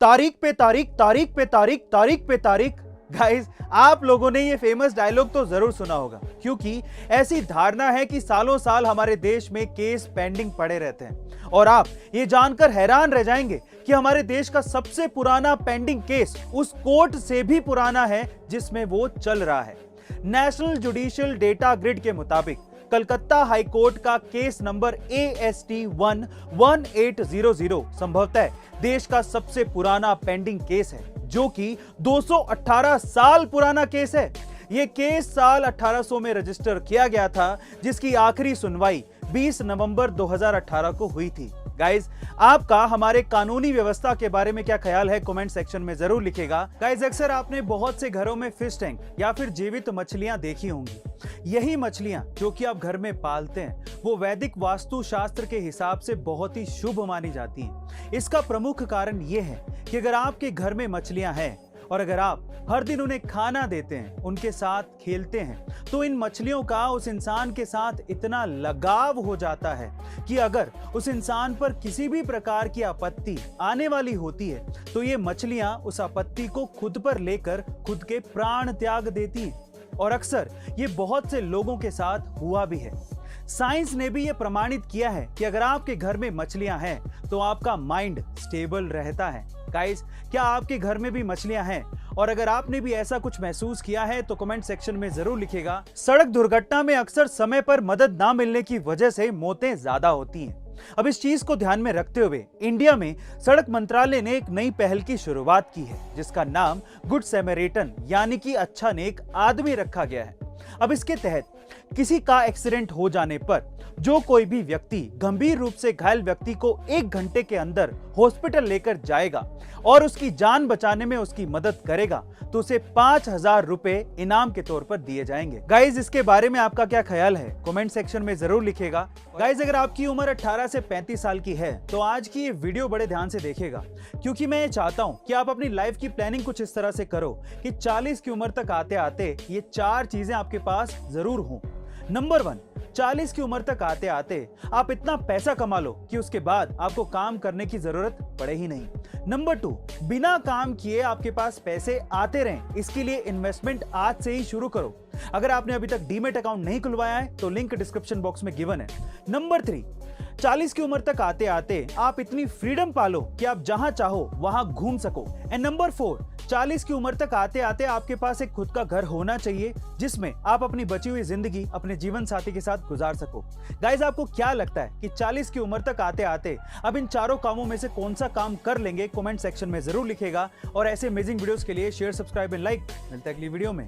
तारीख पे तारीख, तारीख पे तारीख, तारीख पे तारीख। गाइस, आप लोगों ने ये फेमस डायलॉग तो जरूर सुना होगा, क्योंकि ऐसी धारणा है कि सालों साल हमारे देश में केस पेंडिंग पड़े रहते हैं। और आप ये जानकर हैरान रह जाएंगे कि हमारे देश का सबसे पुराना पेंडिंग केस उस कोर्ट से भी पुराना है जिसमें वो चल रहा है। नेशनल जुडिशियल डेटा ग्रिड के मुताबिक कलकत्ता हाई कोर्ट का केस नंबर AST 11800 संभवतः देश का सबसे पुराना पेंडिंग केस है, जो कि 218 साल पुराना केस है। यह केस साल 1800 में रजिस्टर किया गया था, जिसकी आखिरी सुनवाई 20 नवंबर 2018 को हुई थी। गाइज, आपका हमारे कानूनी व्यवस्था के बारे में क्या ख्याल है, कमेंट सेक्शन में जरूर लिखेगा। गाइज, अक्सर आपने बहुत से घरों में फिश टैंक या फिर जीवित मछलियां देखी होंगी। यही मछलियां जो कि आप घर में पालते हैं, वो वैदिक वास्तु शास्त्र के हिसाब से बहुत ही शुभ मानी जाती हैं। इसका प्रमुख कारण यह है कि अगर आपके घर में मछलियां हैं और अगर आप हर दिन उन्हें खाना देते हैं, उनके साथ खेलते हैं, तो इन मछलियों का उस इंसान के साथ इतना लगाव हो जाता है कि अगर उस इंसान पर किसी भी प्रकार की आपत्ति आने वाली होती है, तो ये मछलियां उस आपत्ति को खुद पर लेकर खुद के प्राण त्याग देती हैं। और अक्सर ये बहुत से लोगों के साथ हुआ भी है। साइंस ने भी ये प्रमाणित किया है कि अगर आपके घर में मछलियां हैं तो आपका माइंड स्टेबल रहता है। गाइस, क्या आपके घर में भी मछलियां हैं? और अगर आपने भी ऐसा कुछ महसूस किया है तो कमेंट सेक्शन में जरूर लिखेगा। सड़क दुर्घटना में अक्सर समय पर मदद ना मिलने की वजह से मौतें ज्यादा होती हैं। अब इस चीज को ध्यान में रखते हुए इंडिया में सड़क मंत्रालय ने एक नई पहल की शुरुआत की है, जिसका नाम गुड सैमरिटन यानी कि अच्छा नेक आदमी रखा गया है। अब इसके तहत किसी का एक्सीडेंट हो जाने पर जो कोई भी व्यक्ति गंभीर रूप से घायल व्यक्ति को 1 घंटे के अंदर हॉस्पिटल लेकर जाएगा और उसकी जान बचाने में उसकी मदद करेगा, तो उसे 5000 रुपए इनाम के तौर पर दिए जाएंगे। गाइज, इसके बारे में आपका क्या ख्याल है, कमेंट सेक्शन में जरूर लिखेगा। गाइज, अगर आपकी उम्र 18 से 35 साल की है तो आज की ये वीडियो बड़े ध्यान से देखिएगा, क्योंकि मैं ये चाहता हूं कि आप अपनी लाइफ की प्लानिंग कुछ इस तरह से करो कि 40 की उम्र तक आते आते ये 4 चीजें आपके पास जरूर हों। नंबर 1, 40 की उम्र तक आते आते आप इतना पैसा कमा लो कि उसके बाद आपको काम करने की जरूरत पड़े ही नहीं। नंबर 2, बिना काम किए आपके पास पैसे आते रहें, इसके लिए इन्वेस्टमेंट आज से ही शुरू करो। अगर आपने अभी तक डीमैट अकाउंट नहीं खुलवाया है तो लिंक डिस्क्रिप्शन बॉक्स में गिवन है। नंबर 3, 40 की उम्र तक आते आते आप इतनी फ्रीडम पालो कि आप जहां चाहो वहां घूम सको। एंड नंबर 4, 40 की उम्र तक आते आते आपके पास एक खुद का घर होना चाहिए, जिसमें आप अपनी बची हुई जिंदगी अपने जीवन साथी के साथ गुजार सको। गाइज, आपको क्या लगता है कि 40 की उम्र तक आते आते अब इन चारों कामों में से कौन सा काम कर लेंगे, कमेंट सेक्शन में जरूर लिखेगा। और ऐसे अमेजिंग वीडियोस के लिए शेयर, सब्सक्राइब एंड लाइक। मिलते हैं अगली वीडियो में।